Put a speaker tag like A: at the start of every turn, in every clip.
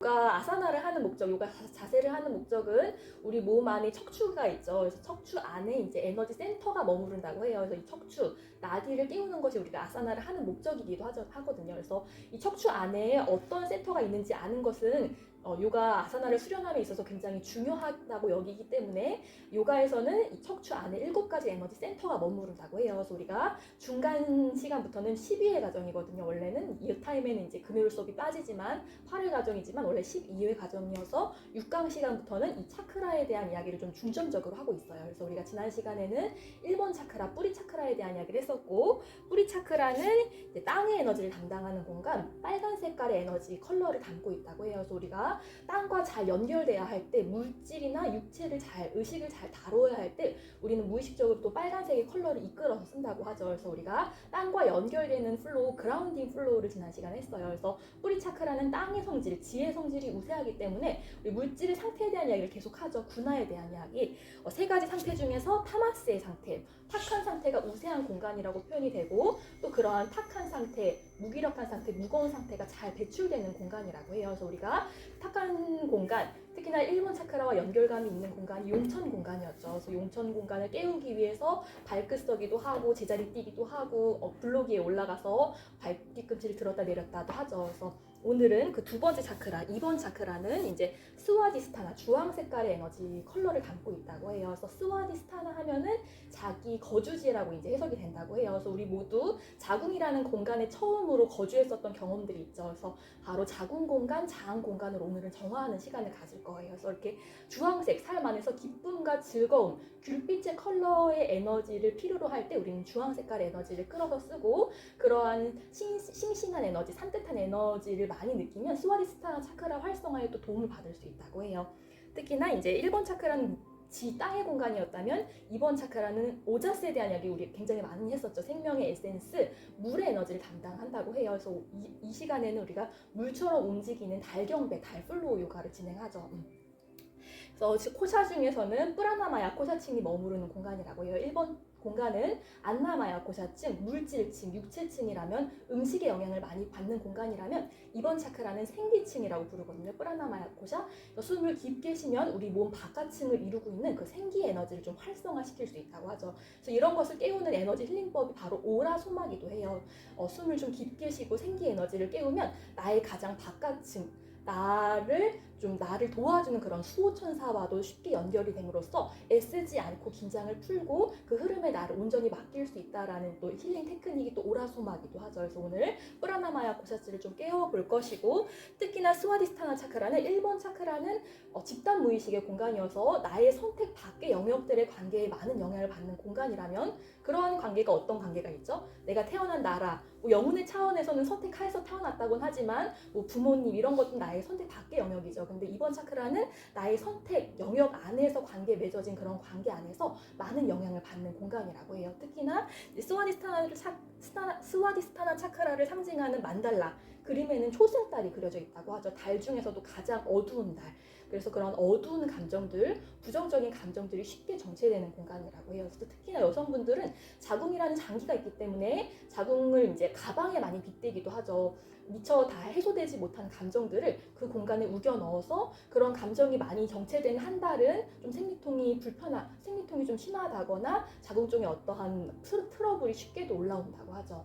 A: 요가 아사나를 하는 목적, 요가 자세를 하는 목적은 우리 몸 안에 척추가 있죠. 그래서 척추 안에 이제 에너지 센터가 머무른다고 해요. 그래서 이 척추, 나디를 깨우는 것이 우리가 아사나를 하는 목적이기도 하거든요. 그래서 이 척추 안에 어떤 센터가 있는지 아는 것은 요가 아사나를 수련함에 있어서 굉장히 중요하다고 여기기 때문에 요가에서는 이 척추 안에 7가지 에너지 센터가 머무른다고 해요. 그래서 우리가 중간 시간부터는 12회 과정이거든요. 원래는 이 타임에는 이제 금요일 수업이 빠지지만 8회 과정이지만 원래 12회 과정이어서 6강 시간부터는 이 차크라에 대한 이야기를 좀 중점적으로 하고 있어요. 그래서 우리가 지난 시간에는 1번 차크라, 뿌리 차크라에 대한 이야기를 했었고, 뿌리 차크라는 이제 땅의 에너지를 담당하는 공간, 빨간 색깔의 에너지 컬러를 담고 있다고 해요. 그래서 우리가 땅과 잘 연결돼야 할 때, 물질이나 육체를 잘, 의식을 잘 다뤄야 할 때 우리는 무의식적으로 또 빨간색의 컬러를 이끌어서 쓴다고 하죠. 그래서 우리가 땅과 연결되는 플로우, 그라운딩 플로우를 지난 시간에 했어요. 그래서 뿌리 차크라는 땅의 성질, 지의 성질이 우세하기 때문에 우리 물질의 상태에 대한 이야기를 계속하죠. 군화에 대한 이야기. 3가지 상태 중에서 타마스의 상태, 탁한 상태가 우세한 공간이라고 표현이 되고, 또 그러한 탁한 상태, 무기력한 상태, 무거운 상태가 잘 배출되는 공간이라고 해요. 그래서 우리가 탁한 공간, 특히나 1번 차크라와 연결감이 있는 공간이 용천 공간이었죠. 그래서 용천 공간을 깨우기 위해서 발끝서기도 하고 제자리 뛰기도 하고 블록 위에 올라가서 발 뒤꿈치를 들었다 내렸다도 하죠. 그래서 오늘은 그 2번째 차크라, 2번 차크라는 이제 스와디스타나, 주황 색깔의 에너지 컬러를 담고 있다고 해요. 그래서 스와디스타나 하면은 자기 거주지라고 이제 해석이 된다고 해요. 그래서 우리 모두 자궁이라는 공간에 처음으로 거주했었던 경험들이 있죠. 그래서 바로 자궁 공간, 장항 공간을 오늘은 정화하는 시간을 가질 거예요. 그래서 이렇게 주황색, 삶 안에서 기쁨과 즐거움, 귤빛의 컬러의 에너지를 필요로 할 때 우리는 주황 색깔의 에너지를 끌어서 쓰고, 그러한 싱싱한 에너지, 산뜻한 에너지를 많이 느끼면 스와디스타나 차크라 활성화에 또 도움을 받을 수 있다고 해요. 특히나 이제 1번 차크라는 땅의 공간이었다면 2번 차크라는 오자스에 대한 이야기 우리 굉장히 많이 했었죠. 생명의 에센스, 물의 에너지를 담당한다고 해요. 그래서 이 시간에는 우리가 물처럼 움직이는 달경배, 달플로우 요가를 진행하죠. 그래서 코샤 중에서는 뿌라나마야 코샤층이 머무르는 공간이라고 해요. 1번 공간은 안나마야 코샤층, 물질층, 육체층이라면 음식의 영향을 많이 받는 공간이라면 2번 차크라는 생기층이라고 부르거든요. 뿌라나마야 코샤. 숨을 깊게 쉬면 우리 몸 바깥층을 이루고 있는 그 생기 에너지를 좀 활성화시킬 수 있다고 하죠. 그래서 이런 것을 깨우는 에너지 힐링법이 바로 오라 소마기도 해요. 숨을 좀 깊게 쉬고 생기 에너지를 깨우면 나의 가장 바깥층, 나를 도와주는 그런 수호천사와도 쉽게 연결이 됨으로써 애쓰지 않고 긴장을 풀고 그 흐름에 나를 온전히 맡길 수 있다라는 또 힐링 테크닉이 또 오라소마기도 하죠. 그래서 오늘 뿌라나마야 고사스를 좀 깨워볼 것이고, 특히나 스와디스타나 차크라는 1번 차크라는 집단 무의식의 공간이어서 나의 선택 밖의 영역들의 관계에 많은 영향을 받는 공간이라면, 그러한 관계가 어떤 관계가 있죠? 내가 태어난 나라, 영혼의 차원에서는 선택하에서 태어났다고는 하지만 부모님 이런 것도 나의 선택 밖의 영역이죠. 근데 이번 차크라는 나의 선택 영역 안에서 관계에 맺어진 그런 관계 안에서 많은 영향을 받는 공간이라고 해요. 특히나 스와디스타나 차크라를 상징하는 만달라 그림에는 초승달이 그려져 있다고 하죠. 달 중에서도 가장 어두운 달. 그래서 그런 어두운 감정들, 부정적인 감정들이 쉽게 정체되는 공간이라고 해요. 그래서 특히나 여성분들은 자궁이라는 장기가 있기 때문에 자궁을 이제 가방에 많이 빗대기도 하죠. 미처 다 해소되지 못한 감정들을 그 공간에 우겨 넣어서 그런 감정이 많이 정체된 한 달은 좀 생리통이 좀 심하다거나 자궁 쪽에 어떠한 트러블이 쉽게도 올라온다고 하죠.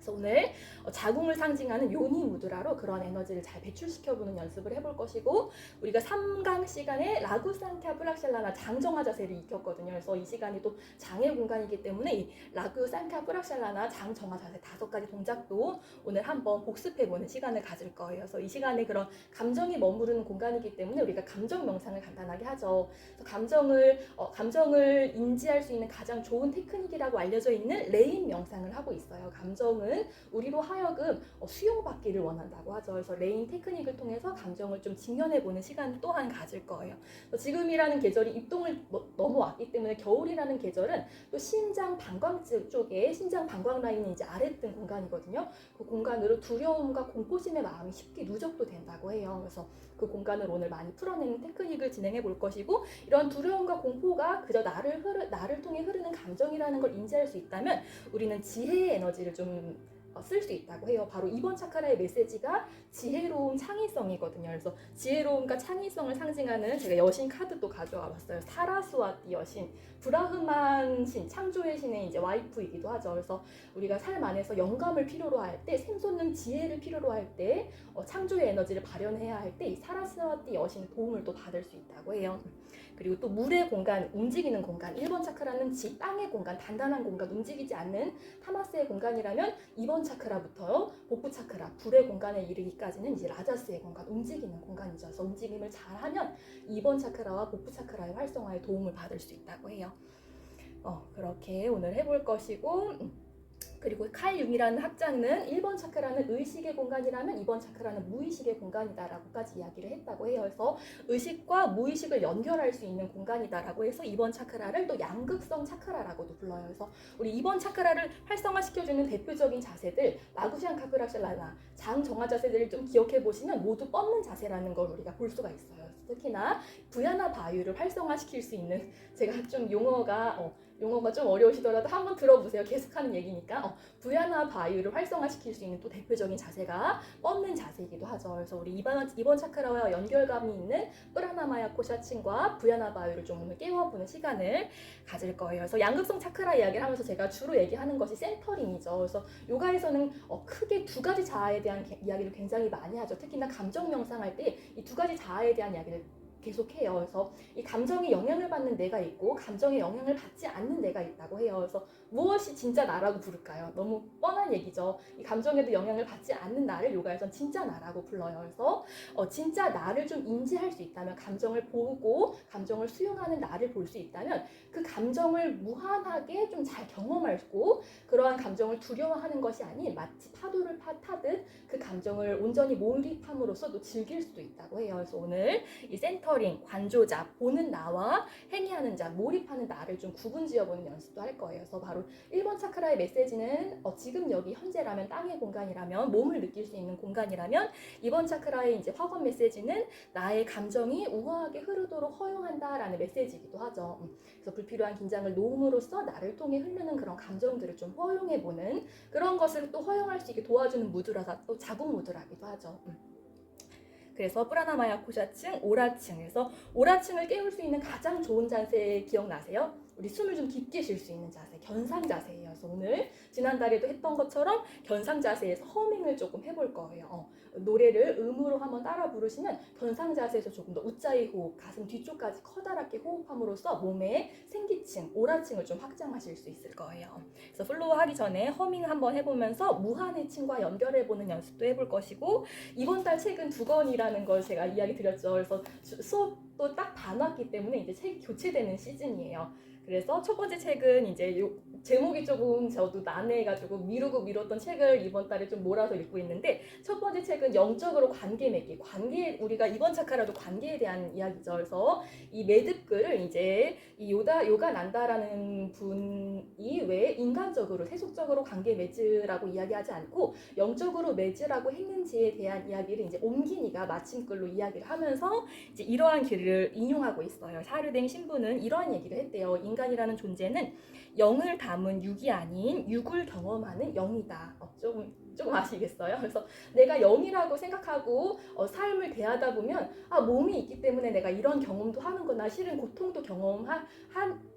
A: 그래서 오늘 자궁을 상징하는 요니 무드라로 그런 에너지를 잘 배출시켜보는 연습을 해볼 것이고, 우리가 3강 시간에 라구 상캬 프락샬라나 장정화 자세를 익혔거든요. 그래서 이 시간이 또 장의 공간이기 때문에 이 라구 상캬 프락샬라나 장정화 자세 5가지 동작도 오늘 한번 복습해보는 시간을 가질 거예요. 그래서 이 시간에 그런 감정이 머무르는 공간이기 때문에 우리가 감정 명상을 간단하게 하죠. 그래서 감정을 인지할 수 있는 가장 좋은 테크닉이라고 알려져 있는 레인 명상을 하고 있어요. 감정은 우리로 하여금 수용받기를 원한다고 하죠. 그래서 레인 테크닉을 통해서 감정을 좀 직면해보는 시간 또한 가질 거예요. 지금이라는 계절이 입동을 넘어왔기 때문에 겨울이라는 계절은 또 신장 방광 쪽에 신장 방광 라인이 이제 아래뜬 공간이거든요. 그 공간으로 두려움과 공포심의 마음이 쉽게 누적도 된다고 해요. 그래서 그 공간을 오늘 많이 풀어내는 테크닉을 진행해 볼 것이고, 이런 두려움과 공포가 그저 나를 통해 흐르는 감정이라는 걸 인지할 수 있다면 우리는 지혜의 에너지를 좀 쓸 수 있다고 해요. 바로 이번 차크라의 메시지가 지혜로움, 창의성이거든요. 그래서 지혜로움과 창의성을 상징하는 제가 여신 카드도 가져와 봤어요. 사라스와티 여신, 브라흐만 신, 창조의 신의 이제 와이프이기도 하죠. 그래서 우리가 삶 안에서 영감을 필요로 할 때, 샘솟는 지혜를 필요로 할 때, 창조의 에너지를 발현해야 할 때 이 사라스와티 여신의 도움을 또 받을 수 있다고 해요. 그리고 또 물의 공간, 움직이는 공간, 1번 차크라는 땅의 공간, 단단한 공간, 움직이지 않는 타마스의 공간이라면 2번 차크라부터 복부 차크라, 불의 공간에 이르기까지는 이제 라자스의 공간, 움직이는 공간이죠. 그래서 움직임을 잘하면 2번 차크라와 복부 차크라의 활성화에 도움을 받을 수 있다고 해요. 그렇게 오늘 해볼 것이고, 그리고 칼 융이라는 학자는 1번 차크라는 의식의 공간이라면 2번 차크라는 무의식의 공간이다라고까지 이야기를 했다고 해요. 그래서 의식과 무의식을 연결할 수 있는 공간이다라고 해서 2번 차크라를 또 양극성 차크라라고도 불러요. 그래서 우리 2번 차크라를 활성화시켜주는 대표적인 자세들, 마구시안 카크라샬라나 장정화 자세들을 좀 기억해 보시면 모두 뻗는 자세라는 걸 우리가 볼 수가 있어요. 특히나 부야나 바유를 활성화시킬 수 있는, 제가 좀 용어가 좀 어려우시더라도 한번 들어보세요. 계속하는 얘기니까. 부야나 바유를 활성화시킬 수 있는 또 대표적인 자세가 뻗는 자세이기도 하죠. 그래서 우리 이번 차크라와 연결감이 있는 프라나마야 코샤칭과 부야나 바유를 좀 오늘 깨워보는 시간을 가질 거예요. 그래서 양극성 차크라 이야기를 하면서 제가 주로 얘기하는 것이 센터링이죠. 그래서 요가에서는 크게 두 가지 자아에 대한 이야기를 굉장히 많이 하죠. 특히나 감정 명상할 때 이 두 가지 자아에 대한 이야기를 계속해요. 그래서 이 감정에 영향을 받는 내가 있고 감정에 영향을 받지 않는 내가 있다고 해요. 그래서 무엇이 진짜 나라고 부를까요? 너무 뻔한 얘기죠. 이 감정에도 영향을 받지 않는 나를 요가에선 진짜 나라고 불러요. 그래서 진짜 나를 좀 인지할 수 있다면, 감정을 보고 감정을 수용하는 나를 볼 수 있다면 그 감정을 무한하게 좀 잘 경험하고, 그러한 감정을 두려워하는 것이 아닌 마치 파도를 타듯 그 감정을 온전히 몰입함으로써 또 즐길 수도 있다고 해요. 그래서 오늘 이 센터링, 관조자, 보는 나와 행위하는 자, 몰입하는 나를 좀 구분 지어보는 연습도 할 거예요. 그래서 바로 1번 차크라의 메시지는 지금 여기 현재라면, 땅의 공간이라면, 몸을 느낄 수 있는 공간이라면, 2번 차크라의 이제 확언 메시지는 나의 감정이 우아하게 흐르도록 허용한다라는 메시지이기도 하죠. 그래서 불필요한 긴장을 놓음으로써 나를 통해 흐르는 그런 감정들을 좀 허용해보는, 그런 것을 또 허용할 수 있게 도와주는 무드라가 또 자국 무드라기도 하죠. 그래서 프라나마야 코샤층, 오라층에서 오라층을 깨울 수 있는 가장 좋은 자세 기억나세요? 우리 숨을 좀 깊게 쉴 수 있는 자세, 견상 자세예요. 그래서 오늘 지난달에도 했던 것처럼 견상 자세에서 허밍을 조금 해볼 거예요. 노래를 음으로 한번 따라 부르시면 견상 자세에서 조금 더 우짜이 호흡, 가슴 뒤쪽까지 커다랗게 호흡함으로써 몸의 생기층, 오라층을 좀 확장하실 수 있을 거예요. 그래서 플로우 하기 전에 허밍 한번 해보면서 무한의 층과 연결해보는 연습도 해볼 것이고, 이번 달 책은 2권이라는 걸 제가 이야기 드렸죠. 그래서 수업도 딱 다 왔기 때문에 이제 책이 교체되는 시즌이에요. 그래서 첫 번째 책은 이제 제목이 조금 저도 난해해가지고 미뤘던 책을 이번 달에 좀 몰아서 읽고 있는데, 첫 번째 책은 영적으로 관계 맺기, 우리가 이번 차카라도 관계에 대한 이야기죠. 그래서 이 매듭글을 이제 이 요가 난다라는 분이 왜 인간적으로 세속적으로 관계 맺으라고 이야기하지 않고 영적으로 맺으라고 했는지에 대한 이야기를 이제 옴기니가 마침글로 이야기를 하면서 이제 이러한 글을 인용하고 있어요. 샤르댕 신부는 이러한 얘기를 했대요. 인간이라는 존재는 영을 담은 육이 아닌 육을 경험하는 영이다. 조금 아시겠어요? 그래서 내가 영이라고 생각하고 삶을 대하다 보면 몸이 있기 때문에 내가 이런 경험도 하는구나. 실은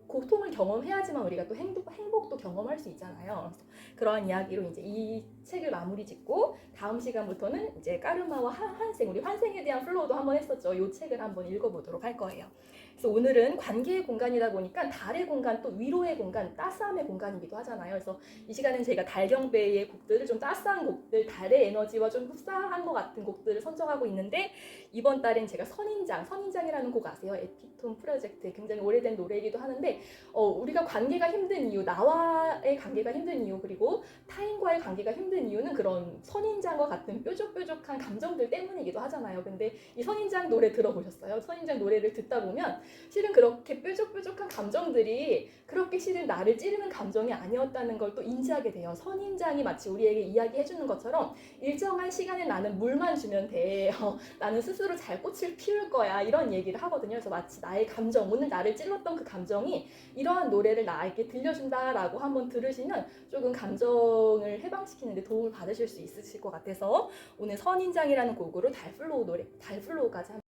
A: 고통을 경험해야지만 우리가 또 행복도 경험할 수 있잖아요. 그래서 그러한 이야기로 이제 이 책을 마무리 짓고, 다음 시간부터는 이제 까르마와 환생, 우리 환생에 대한 플로우도 한번 했었죠. 이 책을 한번 읽어보도록 할 거예요. 그래서 오늘은 관계의 공간이다 보니까 달의 공간, 또 위로의 공간, 따스함의 공간이기도 하잖아요. 그래서 이 시간은 제가 달경배의 곡들을, 좀 따스한 곡들, 달의 에너지와 좀 흡사한 것 같은 곡들을 선정하고 있는데, 이번 달엔 제가 선인장이라는 곡 아세요? 에피톤 프로젝트의 굉장히 오래된 노래이기도 하는데, 우리가 관계가 힘든 이유, 나와의 관계가 힘든 이유, 그리고 타인과의 관계가 힘든 이유는 그런 선인장과 같은 뾰족뾰족한 감정들 때문이기도 하잖아요. 근데 이 선인장 노래 들어보셨어요? 선인장 노래를 듣다 보면 실은 그렇게 뾰족뾰족한 감정들이 그렇게 실은 나를 찌르는 감정이 아니었다는 걸 또 인지하게 돼요. 선인장이 마치 우리에게 이야기해주는 것처럼 일정한 시간에 나는 물만 주면 돼. 나는 스스로 잘 꽃을 피울 거야. 이런 얘기를 하거든요. 그래서 마치 나의 감정, 오늘 나를 찔렀던 그 감정이 이러한 노래를 나에게 들려준다라고 한번 들으시면 조금 감정을 해방시키는 데 도움을 받으실 수 있으실 것 같아서 오늘 선인장이라는 곡으로 달플로우 노래, 달플로우까지